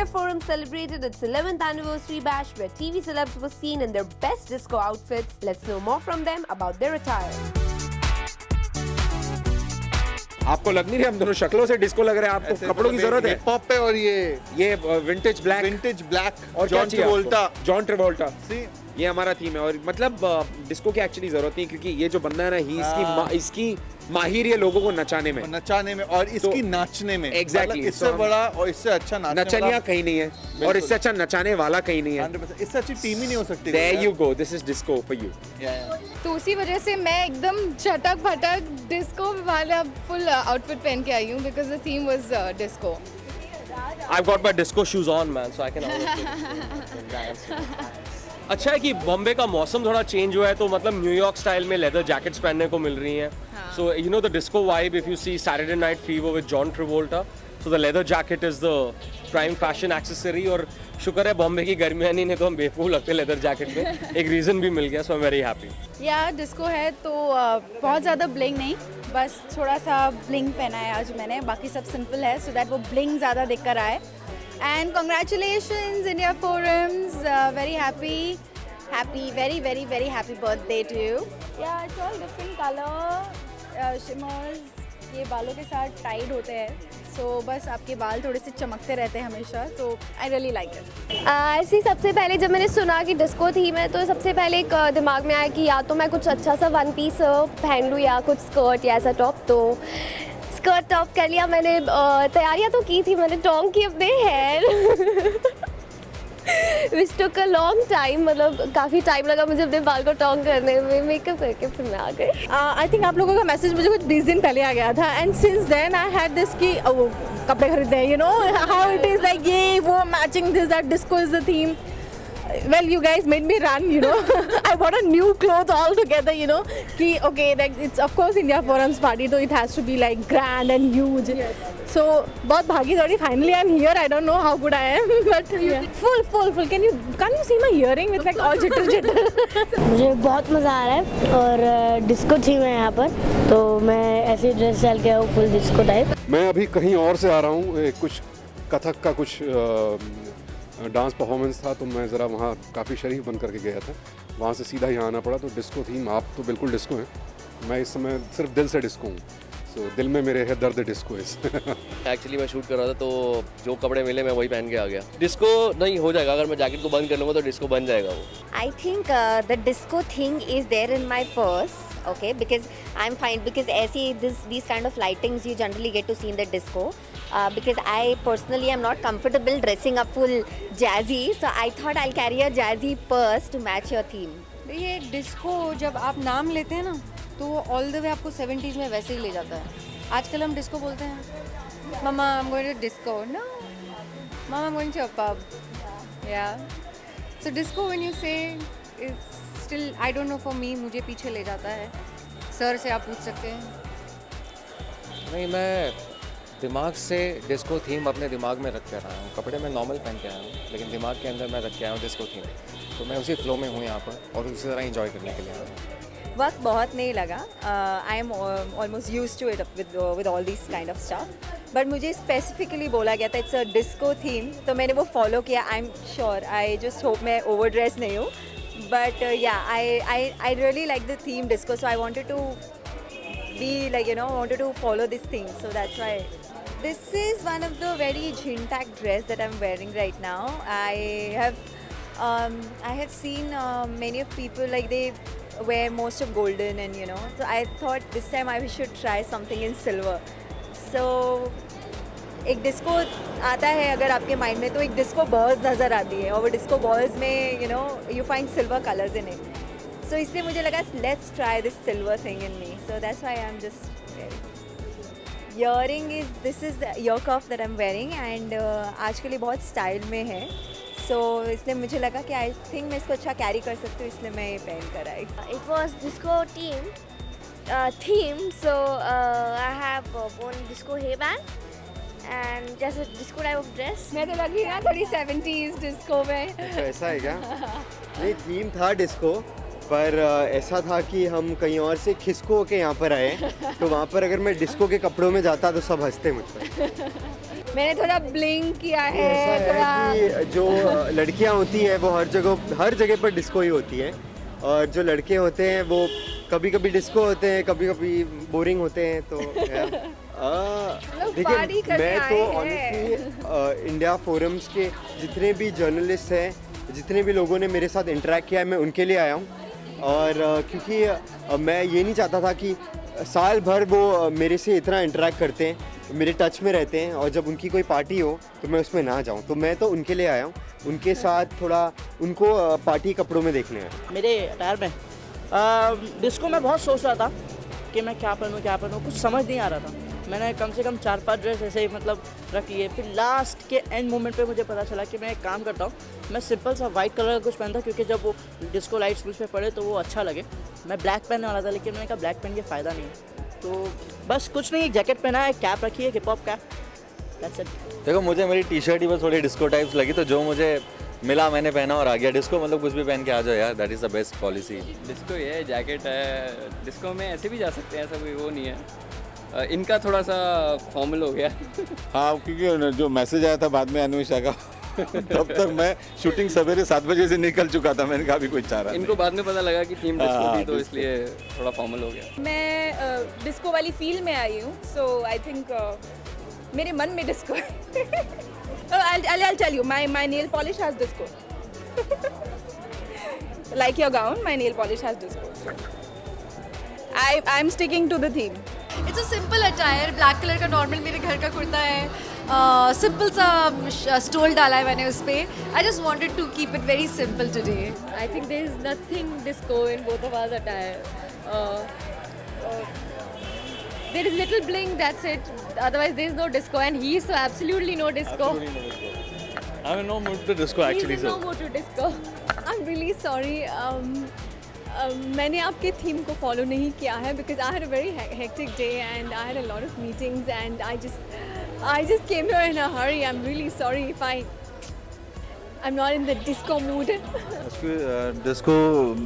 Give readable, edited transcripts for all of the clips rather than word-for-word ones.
India Forum celebrated its 11th anniversary bash where TV celebs were seen in their best disco outfits. Let's know more from them about their attire. आपको लग नहीं रही हम दोनों शक्लों से disco लग रहे हैं? आपको कपड़ों की जरूरत है? हिप हॉप पे और ये विंटेज ब्लैक और जॉन ट्रैवोल्टा। जॉन ट्रैवोल्टा ये हमारा थीम है। और मतलब डिस्को की एक्चुअली जरूरत नहीं, क्योंकि ये जो बंदा है ना इसकी माहिर ये लोगों को नचाने में और इसकी नाचने में। एग्जैक्टली इससे बड़ा और इससे अच्छा नचनिया कहीं नहीं है और इससे अच्छा नचाने वाला कहीं नहीं है। 100% इससे अच्छी टीम ही नहीं हो सकती। There you go, this is disco for you. तो उसी वजह से मैं एकदम चटक भटक डिस्को वाला फुल आउटफिट पहन के आई हूँ because the theme was disco. I've got my disco shoes on, man, so I can always dance. अच्छा है कि बॉम्बे का मौसम थोड़ा चेंज हुआ है, तो मतलब न्यूयॉर्क स्टाइल में लेदर जैकेट्स पहनने को मिल रही हैं। So you know the disco vibe, if you see Saturday night fever with John Travolta, so the leather jacket is the prime fashion accessory. और शुक्र है बॉम्बे की गर्मियाँ नहीं तो हम बेवकूफ़ लगते लेदर जैकेट में। एक रीज़न भी मिल गया, सो आई एम वेरी हैप्पी। या डिस्को है तो बहुत ज़्यादा ब्लिंग नहीं, बस थोड़ा सा ब्लिंग पहना है आज मैंने, बाकी सब सिंपल है सो दैट वो ब्लिंग ज़्यादा दिख कर आए। And congratulations India forums, very happy, very very very happy birthday to you. Yeah, it's all different color, shimmers, ये बालों के साथ टाइड होते हैं, so बस आपके बाल थोड़े से चमकते रहते हैं हमेशा, so I really like it. ऐसे सबसे पहले जब मैंने सुना कि डिस्को थीम है तो सबसे पहले एक दिमाग में आया कि या तो मैं कुछ अच्छा सा वन पीस पहन लूँ या कुछ स्कर्ट या ऐसा टॉप। तो स्कर्ट टॉप कर लिया मैंने, तैयारियाँ तो की थी मैंने, टॉन्ग की अपने hair which took a long time, मतलब काफ़ी टाइम लगा मुझे अपने बाल को टॉन्ग करने में, मेकअप करके फिर मैं आ गई। आई थिंक आप लोगों का मैसेज मुझे कुछ 20 दिन पहले आ गया था and since then I had this कि कपड़े खरीदे हैं, you know how it is like ये वो matching this that disco is the theme. Well, you guys made me run, you know. I bought a new cloth altogether, you know. Ki okay, like it's of course India Forum's party, so it has to be like grand and huge. Yes. So, बहुत भागी दौड़ी. Finally, I'm here. I don't know how good I am, but yeah. full. Can you see my earring with like all jitter? मुझे बहुत मज़ा आ रहा है और disco theme है यहाँ पर, तो मैं ऐसी ड्रेस डाल के आऊँ फुल डिस्को टाइप। मैं अभी कहीं और से आ रहा हूँ, कुछ कथक का कुछ डांस परफॉर्मेंस था, तो मैं ज़रा वहाँ काफ़ी शरीफ बन करके गया था, वहाँ से सीधा यहाँ आना पड़ा। तो डिस्को थीम, आप तो बिल्कुल डिस्को हैं, मैं इस समय सिर्फ दिल से डिस्को हूँ। सो दिल में मेरे है दर्द डिस्को है। एक्चुअली मैं शूट कर रहा था तो जो कपड़े मिले मैं वही पहन के आ गया। डिस्को नहीं हो जाएगा, अगर मैं जैकेट को बंद कर लूँगा तो डिस्को बन जाएगा वो। I think the disco thing is there in my purse, okay, because I'm fine, because ऐसी these kind of lightings you generally get to see in the disco, because I personally am not comfortable dressing up full jazzy, so I thought I'll carry a jazzy purse to match your theme. ये disco जब आप नाम लेते हैं ना तो all the way आपको 70s में वैसे ही ले जाता है। आजकल हम डिस्को बोलते हैं, mama I am going to disco, no mama I am going to a pub, या so disco when you say is still, I don't know, for me मुझे पीछे ले जाता है। सर से आप पूछ सकते हैं। नहीं, मैं दिमाग से डिस्को थीम अपने दिमाग में रख के आया हूँ। कपड़े मैं नॉर्मल पहन के आया हूँ, लेकिन दिमाग के अंदर मैं रख के आया हूँ डिस्को थीम, तो मैं उसी फ्लो में हूँ यहाँ पर और उसी तरह इंजॉय करने के लिए आया हूँ। वक्त बहुत नहीं लगा, I am almost use to it with all this kind of stuff, but मुझे स्पेसिफिकली बोला गया था इट्स अ डिस्को थीम, तो मैंने वो फॉलो किया। I am sure, I just hope मैं ओवर ड्रेस नहीं हूँ, but yeah I really like the theme disco, so I wanted to be like, you know, wanted to follow this thing, so that's why this is one of the very jhintak dress that I'm wearing right now. I have seen many of people like they wear most of golden, and you know, so I thought this time I should try something in silver. So एक disco आता है अगर आपके mind में, तो एक disco balls नज़र आती है और वो डिस्को बॉल्स में you know you find silver colors in it. So इसलिए मुझे लगा let's try this silver thing in me. So that's why I'm just wearing. Earring is, this is the ear cuff that I'm wearing, and आज के लिए बहुत style में है, so इसलिए मुझे लगा कि I think मैं इसको अच्छा कैरी कर सकती हूँ, इसलिए मैं ये पहन कर आई। It was disco theme, so I have worn disco hairband and just a disco type of dress. मैं तो लगी ना थोड़ी 70s डिस्को में। अच्छा, ऐसा है क्या? नहीं, थीम था डिस्को, पर ऐसा था कि हम कहीं और से खिसको के यहाँ पर आए, तो वहाँ पर अगर मैं डिस्को के कपड़ों में जाता तो सब हंसते मुझ पर। मैंने थोड़ा ब्लिंक किया है ऐसा थोड़ा। है कि जो लड़कियां होती हैं वो हर जगह पर डिस्को ही होती है, और जो लड़के होते हैं वो कभी कभी डिस्को होते हैं, कभी कभी बोरिंग होते हैं। तो पार्टी करने मैं तो आए हैं। ऑनेस्टली इंडिया फोरम्स के जितने भी जर्नलिस्ट हैं, जितने भी लोगों ने मेरे साथ इंटरेक्ट किया है, मैं उनके लिए आया हूँ। और क्योंकि मैं ये नहीं चाहता था कि साल भर वो मेरे से इतना इंटरेक्ट करते हैं, मेरे टच में रहते हैं, और जब उनकी कोई पार्टी हो तो मैं उसमें ना जाऊं। तो मैं तो उनके लिए आया हूं, उनके साथ थोड़ा उनको पार्टी कपड़ों में देखने आया। मेरे अटायर में डिस्को में बहुत सोच रहा था कि मैं क्या पहनूं, कुछ समझ नहीं आ रहा था। मैंने कम से कम 4-5 ड्रेस ऐसे ही मतलब रख लिए। फिर लास्ट के एंड मोमेंट पे मुझे पता चला कि मैं एक काम करता हूँ, मैं सिंपल सा वाइट कलर का कुछ पहनता, क्योंकि जब वो डिस्को लाइट्स मुझ पे पड़े तो वो अच्छा लगे। मैं ब्लैक पहनने वाला था, लेकिन मैंने कहा ब्लैक पहन के फ़ायदा नहीं है, तो बस कुछ नहीं, एक जैकेट पहना है, कैप रखी है, hip hop cap, that's it. देखो मुझे मेरी टी शर्ट ही बस थोड़ी डिस्को टाइप्स लगी, तो जो मुझे मिला मैंने पहना और आ गया। डिस्को मतलब कुछ भी पहन के आ जाओ यार, that is the best policy. Disco ये है, जैकेट है, डिस्को में ऐसे भी जा सकते हैं, ऐसा कोई वो नहीं है। इनका थोड़ा सा फॉर्मल हो गया। हाँ, क्योंकि जो मैसेज आया था बाद में अनुषा का तब तक मैं शूटिंग सवेरे 7 बजे से निकल चुका था। मैंने कहा भी कोई चाह रहा इनको बाद में पता लगा कि थीम डिस्को थी, तो इसलिए थोड़ा फॉर्मल हो गया। मैं डिस्को वाली फील में आई हूँ, सो आई थिंक मेरे मन में disco I'll tell you, my nail polish has disco. Like your gown, my nail polish has disco. So I'm sticking to the theme. It's a simple attire, black color का normal मेरे घर का कुर्ता है, simple सा stole डाला है मैंने उस पे. I just wanted to keep it very simple today. I think there is nothing disco in both of our attire. There is little bling, that's it. Otherwise, there is no disco, and he is so absolutely no disco. Absolutely no disco. I'm in no mood to disco actually. He is in no mood to disco. I'm really sorry. मैंने आपके theme को follow नहीं किया है because I had a very hectic day and I had a lot of meetings and I just came here in a hurry. I'm really sorry if I'm not in the disco mood. Disco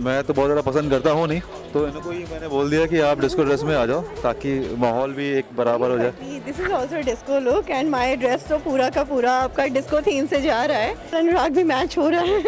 मैं तो बहुत ज़्यादा पसंद करता हूँ नहीं, तो इनको ही मैंने बोल दिया कि आप डिस्को ड्रेस में आ जाओ ताकि माहौल भी एक बराबर हो जाए। This is also a disco look and my dress तो पूरा का पूरा आपका डिस्को थीम से जा रहा है। अनुराग भी मैच हो रहा है।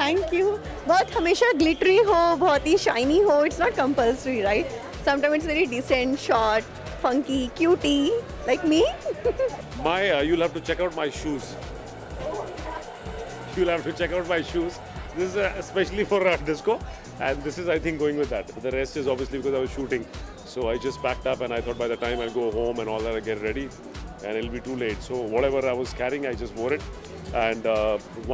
Thank you. बहुत हमेशा ग्लिटरी हो, बहुत ही शाइनी हो, it's not compulsory, right? Sometimes it's very decent, short, funky, cutie, like me. You'll have to check out my shoes. You'll have to check out my shoes. This is especially for disco, and this is, I think, going with that. But the rest is obviously because I was shooting. So I just packed up, and I thought by the time I'll go home and all that, I'll get ready, and it'll be too late. So whatever I was carrying, I just wore it. And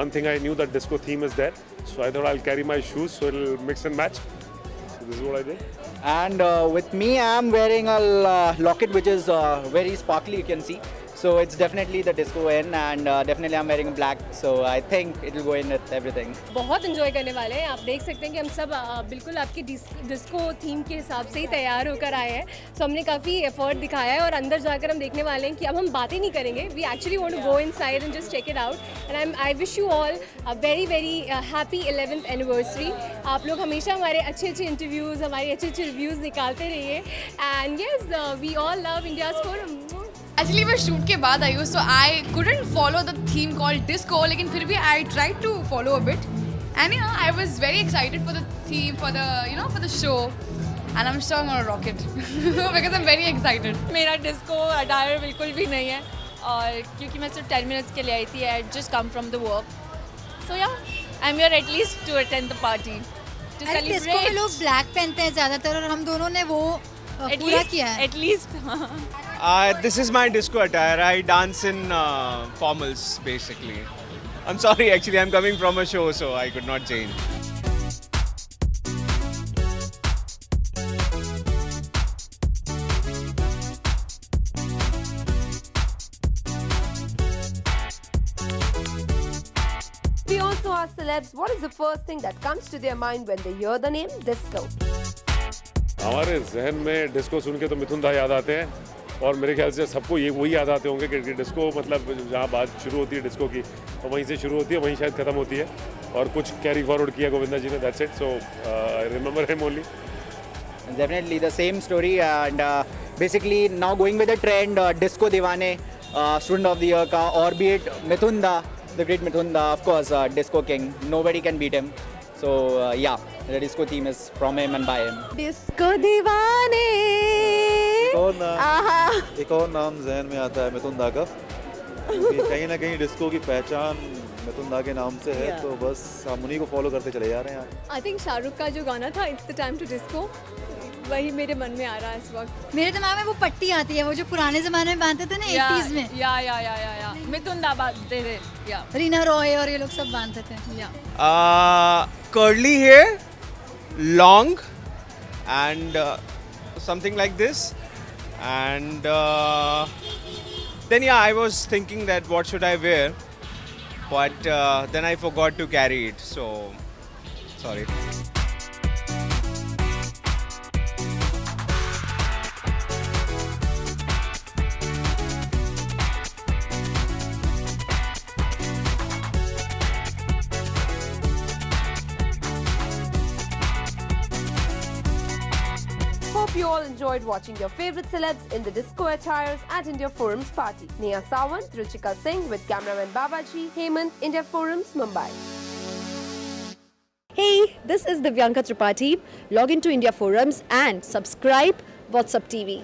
one thing I knew that disco theme is there, so I thought I'll carry my shoes so it'll mix and match. So this is what I did. And with me, I'm wearing a locket which is very sparkly, you can see. So it's definitely the disco in, and definitely I'm wearing black. So I think it will go in with everything. बहुत enjoy करने वाले हैं। आप देख सकते हैं कि हम सब बिल्कुल आपकी डिस्को थीम के हिसाब से ही तैयार होकर आए हैं। सो हमने काफ़ी एफर्ट दिखाया है और अंदर जाकर हम देखने वाले हैं कि अब हम बातें नहीं करेंगे। We actually want to go inside and just check it out. And I wish you all a very very happy 11th anniversary. आप लोग हमेशा हमारे अच्छे इंटरव्यूज़, हमारे अच्छे रिव्यूज़ निकालते रहिए। And yes, we all love India's Forum. Actually मैं शूट के बाद आई हूँ, so I couldn't follow the theme called disco, लेकिन फिर भी I tried to follow a bit, and I was very excited for the theme, for the show, and I am sure I am gonna rock it because I am very excited. मेरा disco attire बिल्कुल भी नहीं है, और क्योंकि मैं सिर्फ 10 minutes के लिए आई थी, I just come from the work, so yeah I am here at least to attend the party, to celebrate. Disco में लोग ब्लैक पहनते हैं ज़्यादातर, और हम दोनों ने वो पूरा किया है at least. This is my disco attire. I dance in formals basically. I'm sorry, actually I'm coming from a show, so I could not change. We also ask celebs what is the first thing that comes to their mind when they hear the name disco. हमारे जहन में disco सुन के तो मिथुन दा याद आते हैं, और मेरे ख्याल से सबको ये वही याद आते होंगे कि डिस्को मतलब जहाँ बात शुरू होती है डिस्को की, तो वहीं से शुरू होती है, वहीं शायद ख़त्म होती है, और कुछ कैरी फॉरवर्ड किया गोविंदा जी ने, that's it. So I remember him only. Definitely the same story, and basically now going with the trend, disco दीवाने, स्टूडेंट ऑफ द ईयर का, और बी इट मिथुन दा, the great Mithun da, of course disco king, nobody can beat him. So yeah, the disco theme is from him and by him. Disco दीवाने. एक और नाम जहन में आता है मिथुन दा का, क्योंकि कहीं ना कहीं डिस्को की पहचान मिथुन दा के नाम से है, तो बस हम उन्हीं को फॉलो करते चले जा रहे हैं. आई थिंक शाहरुख का जो गाना था it's the time to disco, वही मेरे मन में आ रहा है इस वक्त. मेरे दिमाग में वो पट्टी आती है, वो जो पुराने जमाने में बांधते थे ना 80s में. या मिथुन दा बांधते थे. या रीना रॉय और ये लोग सब बांधते थे. या Curly hair, long, and something like this. And then yeah, I was thinking that what should I wear, but then I forgot to carry it. So sorry. Hope you all enjoyed watching your favorite celebs in the disco attires at India Forums party. Neha Sawant, Ruchika Singh with cameraman Babaji, Hemant, India Forums, Mumbai. Hey, this is Divyanka Tripathi. Log into India Forums and subscribe WhatsApp TV.